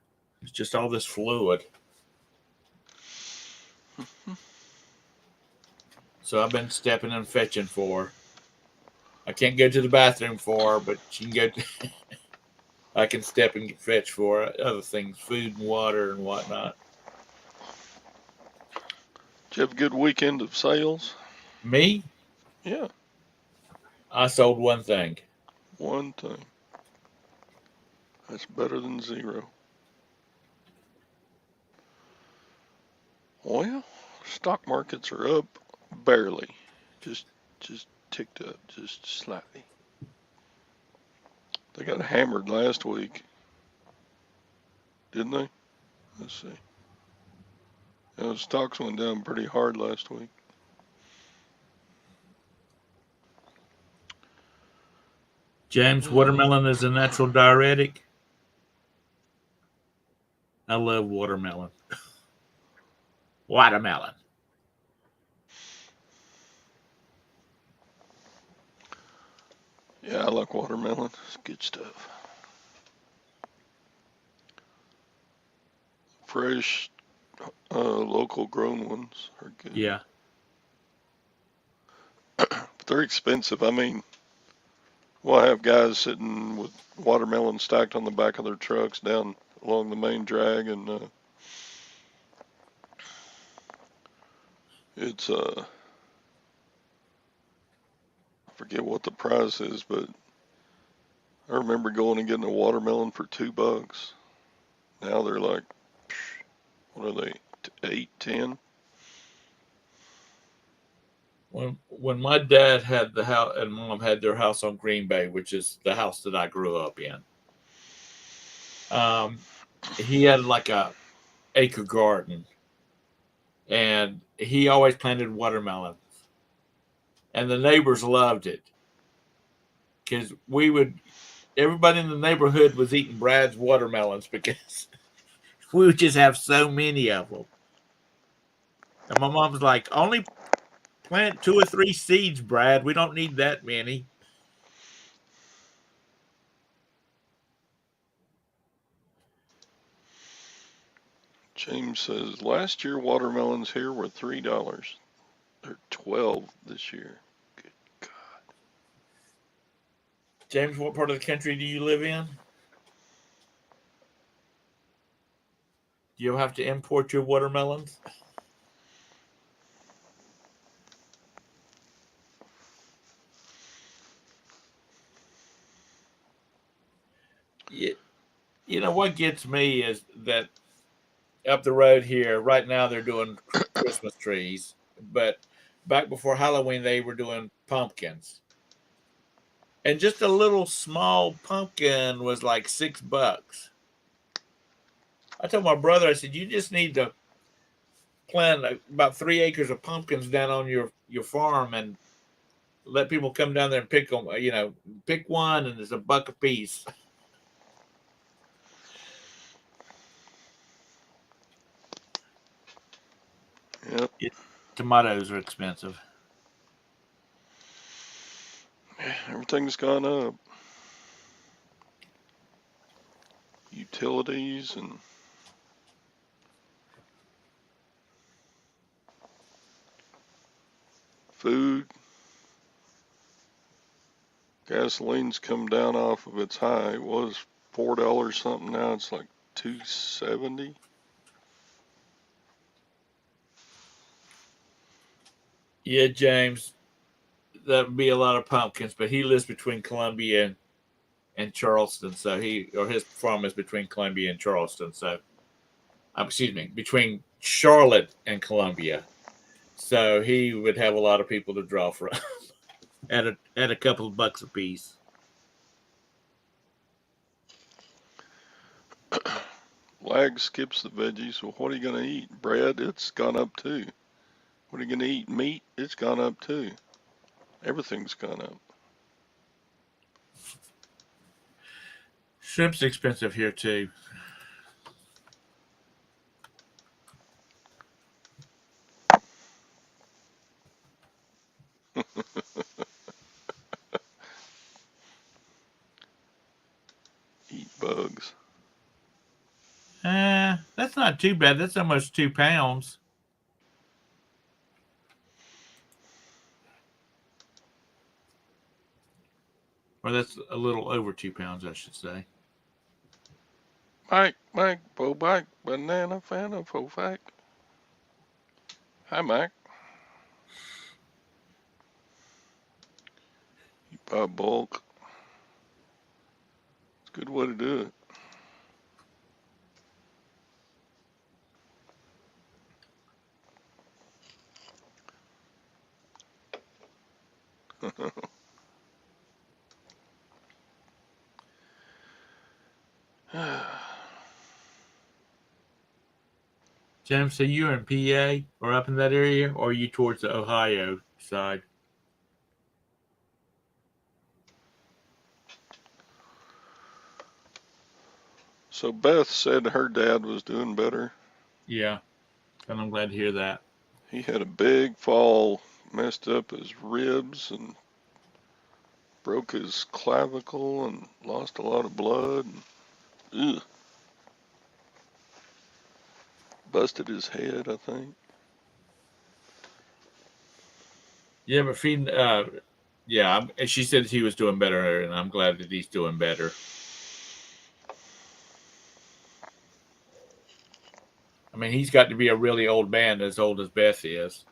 It's just all this fluid. So I've been stepping and fetching for her. I can't go to the bathroom for her, but she can go. I can step and fetch for her. Other things, food and water and whatnot. Did you have a good weekend of sales? Me? Yeah. I sold one thing. One thing. That's better than zero. Well, stock markets are up barely. Just ticked up just slightly. They got hammered last week. Didn't they? Let's see. Stocks went down pretty hard last week. James, watermelon is a natural diuretic. I love watermelon. Watermelon. Yeah, I like watermelon. It's good stuff. Fresh, local grown ones are good. Yeah. But they're expensive. I mean, we'll have guys sitting with watermelon stacked on the back of their trucks down along the main drag, and It's I forget what the price is, but I remember going and getting a watermelon for $2. Now they're like, what are they, 8, 10? When my dad had the house and mom had their house on Green Bay, which is the house that I grew up in, he had like a acre garden, and he always planted watermelons, and the neighbors loved it because everybody in the neighborhood was eating Brad's watermelons because we would just have so many of them. And my mom was like, only plant 2 or 3 seeds, Brad. We don't need that many. James says, last year watermelons here were $3. They're 12 this year. Good God. James, what part of the country do you live in? Do you have to import your watermelons? You know what gets me is that up the road here, right now they're doing Christmas trees, but back before Halloween they were doing pumpkins. And just a little small pumpkin was like $6. I told my brother, I said, you just need to plant about 3 acres of pumpkins down on your farm and let people come down there and pick them. Pick one and it's $1 a piece. Yep. Tomatoes are expensive. Everything's gone up. Utilities and food. Gasoline's come down off of its high. It was $4 something. Now it's like $2.70. Yeah, James, that would be a lot of pumpkins, but he lives between Columbia and Charleston, so his farm is between Columbia and Charleston, so between Charlotte and Columbia, so he would have a lot of people to draw from at a couple of $bucks a piece. Lag skips the veggies. Well, what are you going to eat? Bread? It's gone up too. What are you going to eat? Meat? It's gone up too. Everything's gone up. Shrimp's expensive here too. Eat bugs. That's not too bad. That's almost 2 pounds. Or that's a little over 2 pounds, I should say. Mike, Bo Bike, Banana Fan of Fofac. Hi, Mike. You buy bulk. It's a good way to do it. James, so you're in PA or up in that area, or are you towards the Ohio side? So Beth said her dad was doing better. Yeah, and I'm glad to hear that. He had a big fall, messed up his ribs and broke his clavicle and lost a lot of blood. Ugh. Busted his head, I think. Yeah, but she said he was doing better, and I'm glad that he's doing better. I mean, he's got to be a really old man, as old as Beth is.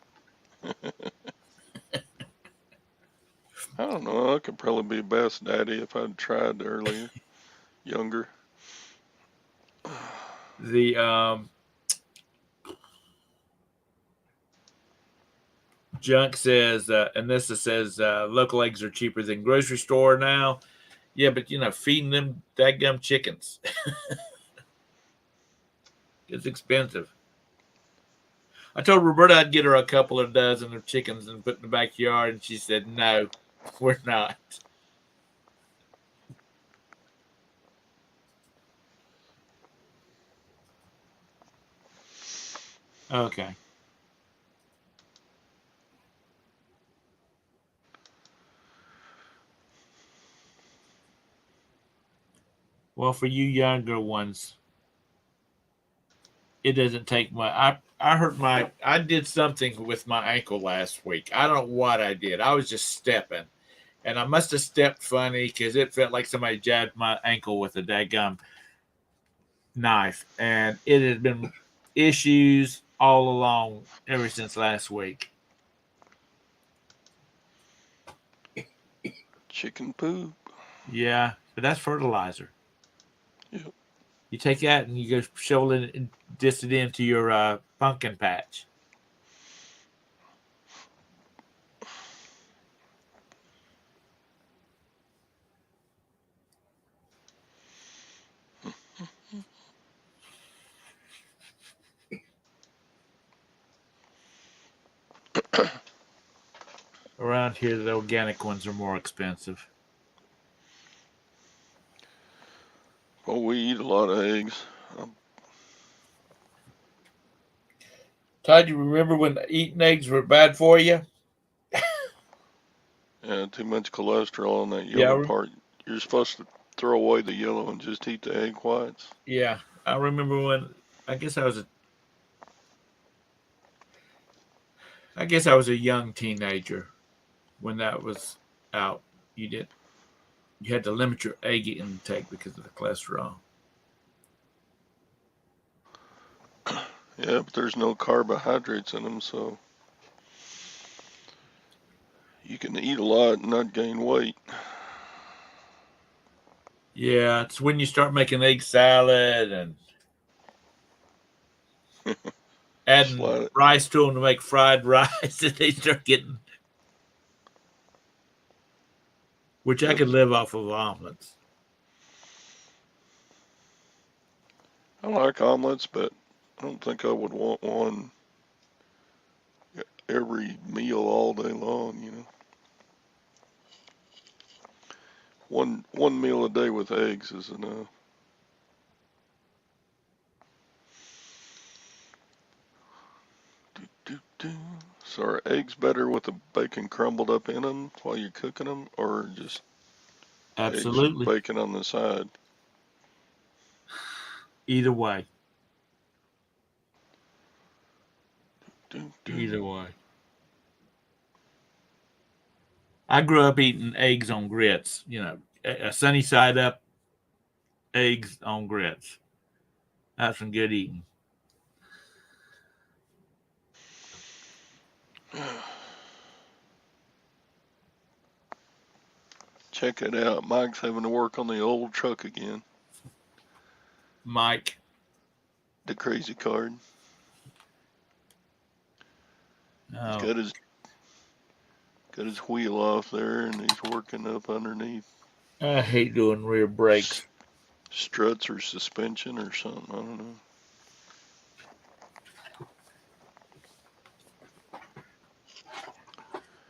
I don't know. I could probably be best daddy if I'd tried earlier, younger. The Junk says, Anissa says, local eggs are cheaper than grocery store now. Yeah, but feeding them dadgum chickens, it's expensive. I told Roberta I'd get her a couple of dozen of chickens and put in the backyard, and she said, no, we're not. Okay. Well, for you younger ones, it doesn't take much. I did something with my ankle last week. I don't know what I did. I was just stepping, and I must have stepped funny because it felt like somebody jabbed my ankle with a daggum knife, and it has been issues all along ever since last week. Chicken poop. Yeah, but that's fertilizer. Yep. You take that and you go shovel it and diss it into your pumpkin patch. Around here, the organic ones are more expensive. Well, we eat a lot of eggs. Todd, you remember when eating eggs were bad for you? Yeah, too much cholesterol on that yellow part. You're supposed to throw away the yellow and just eat the egg whites. Yeah, I remember when I guess I was a young teenager when that was out. You had to limit your egg intake because of the cholesterol. Yeah, but there's no carbohydrates in them, so you can eat a lot and not gain weight. Yeah, it's when you start making egg salad and adding rice to them to make fried rice that they start getting. Which I could live off of omelets. I like omelets, but I don't think I would want one every meal all day long, you know. One meal a day with eggs is enough. So are eggs better with the bacon crumbled up in them while you're cooking them, or just absolutely eggs bacon on the side? Either way. Either way. I grew up eating eggs on grits. A sunny side up, eggs on grits. That's some good eating. Check it out. Mike's having to work on the old truck again. Mike. The crazy card. Oh. He's got his wheel off there and he's working up underneath. I hate doing rear brakes. Struts or suspension or something. I don't know.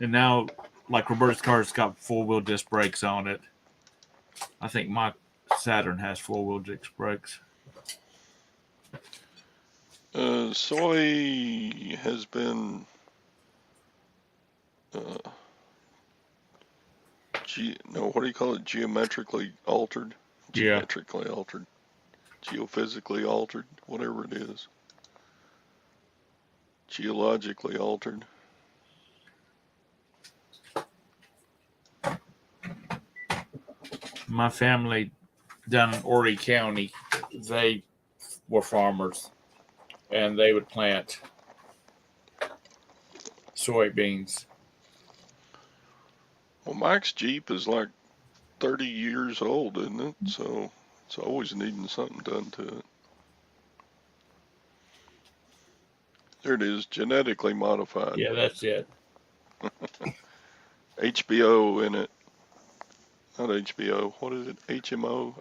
And now, like Roberta's car's got 4-wheel disc brakes on it. I think my Saturn has 4-wheel disc brakes. Soy has been what do you call it? Geometrically altered? Geometrically altered. Geophysically altered, whatever it is. Geologically altered. My family down in Horry County, they were farmers, and they would plant soybeans. Well, Mike's Jeep is like 30 years old, isn't it? So it's always needing something done to it. There it is, genetically modified. Yeah, that's it. HBO in it. Not HBO. What is it? HMO?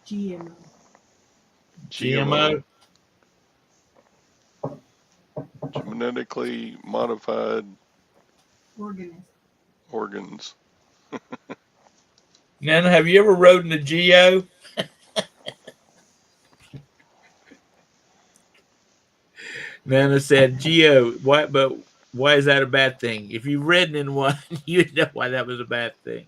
GMO. GMO. Genetically modified organs. Nana, have you ever rode in a Geo? Nana said, Geo, why is that a bad thing? If you've ridden in one, you know why that was a bad thing.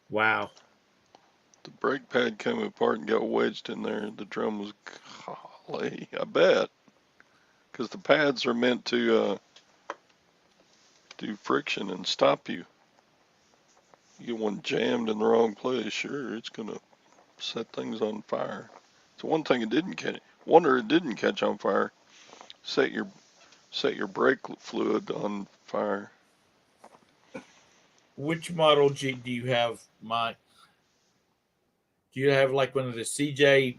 Wow. The brake pad came apart and got wedged in there. The drum was, golly, I bet. Because the pads are meant to do friction and stop you. You get one jammed in the wrong place, sure, it's going to set things on fire. So one thing it didn't catch, wonder it didn't catch on fire. Set your brake fluid on fire. Which model Jeep do you have, Mike? Do you have like one of the CJ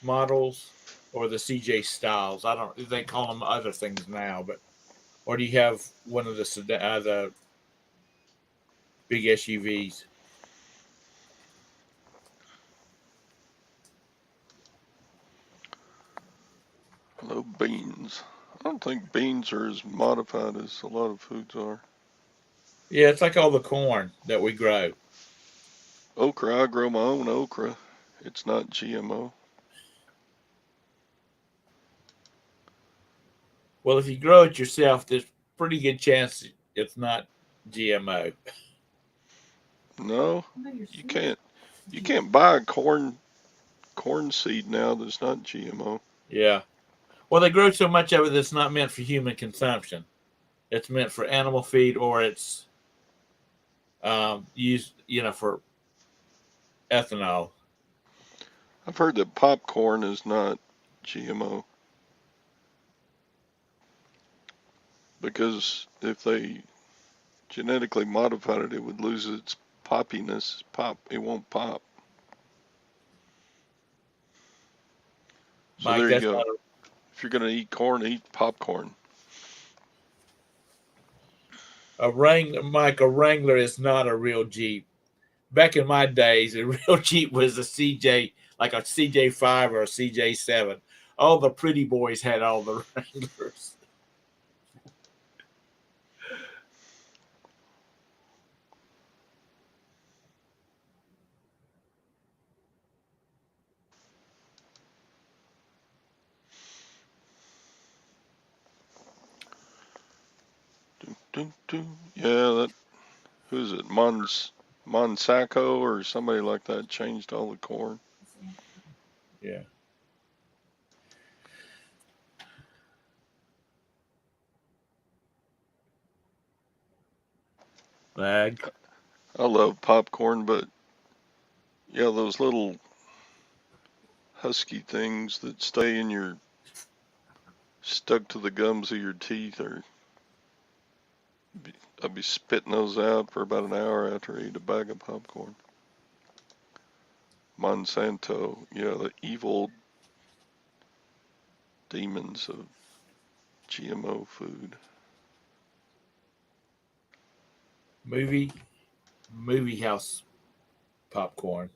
models or the CJ styles? I don't. They call them other things now, but or do you have one of the big SUVs? Hello, beans. I don't think beans are as modified as a lot of foods are. Yeah, it's like all the corn that we grow. Okra, I grow my own okra. It's not GMO. Well, if you grow it yourself, there's pretty good chance it's not GMO. No, you can't. You can't buy a corn seed now that's not GMO. Yeah. Well, they grow so much of it that's not meant for human consumption. It's meant for animal feed, or it's used, for ethanol. I've heard that popcorn is not GMO because if they genetically modified it, it would lose its poppiness. It won't pop. So Mike, there you that's go. not If you're gonna eat corn, eat popcorn. a Wrangler is not a real Jeep. Back in my days, a real Jeep was a CJ, like a CJ5 or a CJ7. All the pretty boys had all the Wranglers. Yeah, that who's it? Monsanto or somebody like that changed all the corn. Yeah. Lag. I love popcorn, but yeah, those little husky things that stay in your stuck to the gums of your teeth are. I'd be spitting those out for about an hour after I eat a bag of popcorn. Monsanto, yeah, the evil demons of GMO food. Movie house popcorn.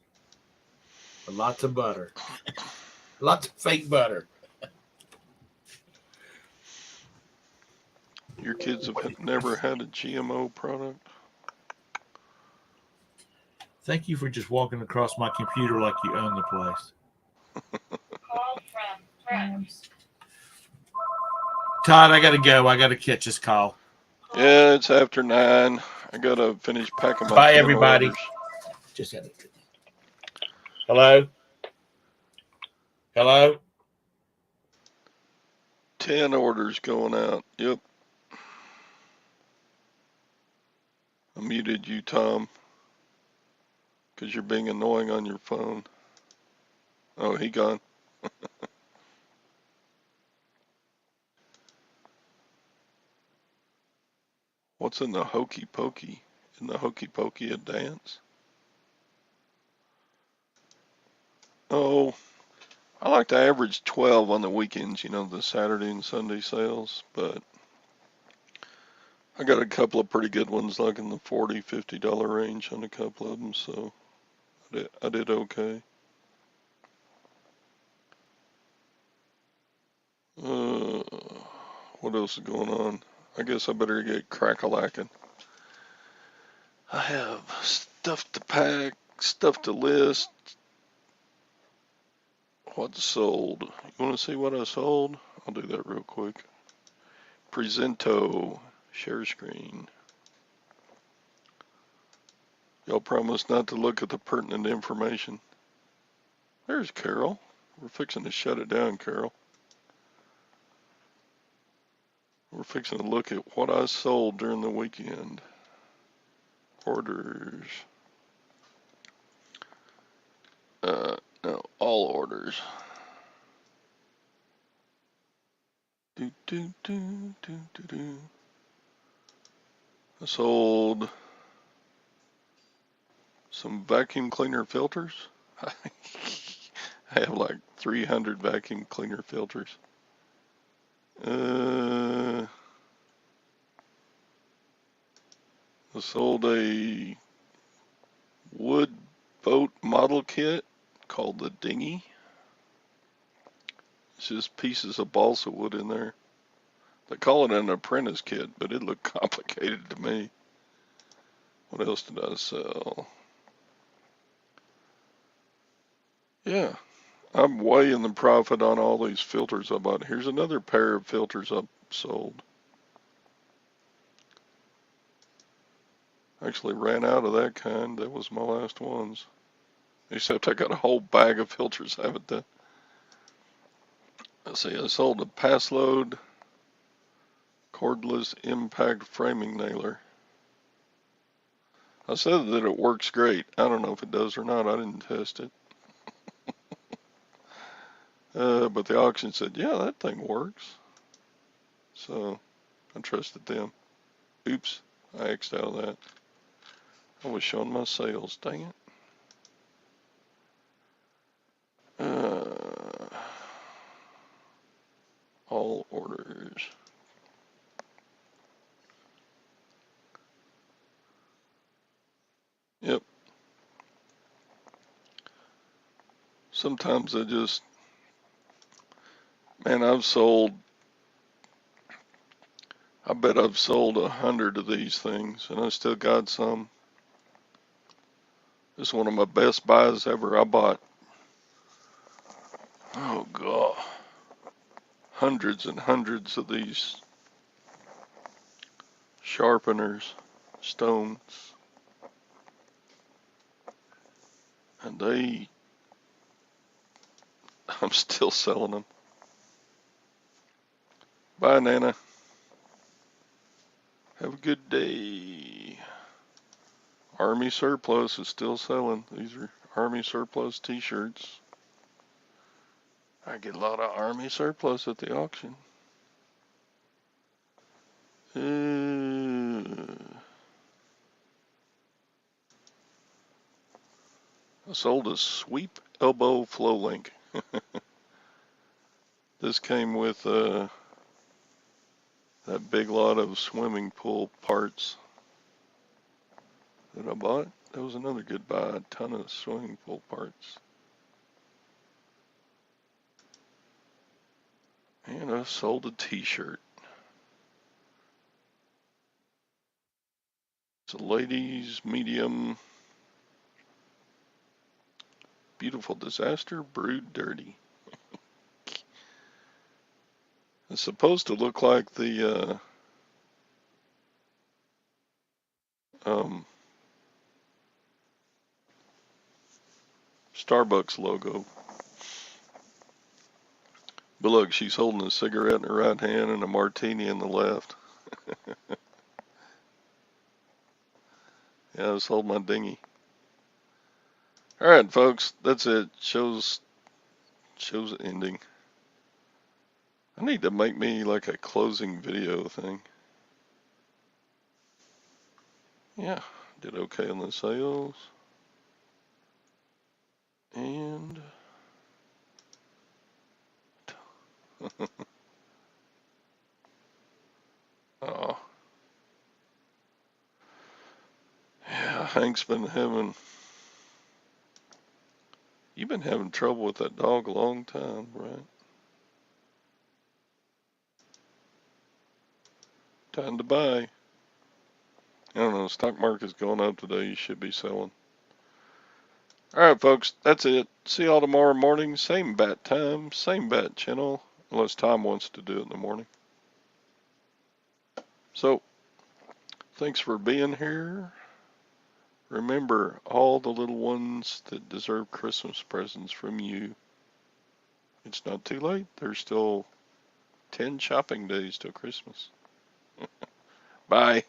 Lots of butter. Lots of fake butter. Your kids have never had a GMO product? Thank you for just walking across my computer like you own the place. Call from friends. Todd, I got to go. I got to catch this call. Yeah, it's after 9. I gotta finish packing my Bye, 10 everybody. orders. Just had it. Hello? Hello? 10 orders going out. Yep. I muted you, Tom, because you're being annoying on your phone. Oh, he gone. What's in the hokey pokey? In the hokey pokey a dance? Oh, I like to average 12 on the weekends, you know, the Saturday and Sunday sales, but I got a couple of pretty good ones, like in the $40, $50 range on a couple of them, so I did okay. What else is going on? I guess I better get crack-a-lacking. I have stuff to pack, stuff to list. What's sold? You want to see what I sold? I'll do that real quick. Presento, share screen. Y'all promise not to look at the pertinent information. There's Carol. We're fixing to shut it down, Carol. We're fixing to look at what I sold during the weekend. Orders. No, all orders. Do, do, do, do, do, do. I sold some vacuum cleaner filters. I have like 300 vacuum cleaner filters. I sold a wood boat model kit called the Dinghy. It's just pieces of balsa wood in there. They call it an apprentice kit, but it looked complicated to me. What else did I sell? Yeah, I'm way in the profit on all these filters I bought. Here's another pair of filters I've sold. Actually ran out of that kind. That was my last ones. Except I got a whole bag of filters I haven't done. Let's see, I sold a pass load cordless impact framing nailer. I said that it works great. I don't know if it does or not. I didn't test it. But the auction said, yeah, that thing works. So I trusted them. Oops, I X'd out of that. I was showing my sales, dang it. All orders. Yep. Sometimes man, I bet I've sold 100 of these things, and I still got some. This is one of my best buys ever. I bought, oh God, hundreds and hundreds of these sharpeners, stones, and I'm still selling them. Bye, Nana. Have a good day. Army Surplus is still selling. These are Army Surplus t-shirts. I get a lot of Army Surplus at the auction. I sold a sweep elbow flow link. This came with that big lot of swimming pool parts that I bought. That was another good buy, a ton of swimming pool parts. And I sold a t-shirt. It's a ladies medium beautiful disaster brewed dirty. It's supposed to look like the Starbucks logo. But look, she's holding a cigarette in her right hand and a martini in the left. Yeah, I just hold my dinghy. All right, folks, that's it. Show's Shows the ending. I need to make me like a closing video thing. Yeah, did okay on the sales. And oh, yeah, Hank's been having. You've been having trouble with that dog a long time, right? Time to buy. I don't know, stock market's going up today. You should be selling. All right, folks, that's it. See y'all tomorrow morning. Same bat time, same bat channel, unless Tom wants to do it in the morning. So, thanks for being here. Remember, all the little ones that deserve Christmas presents from you. It's not too late. There's still 10 shopping days till Christmas. Bye.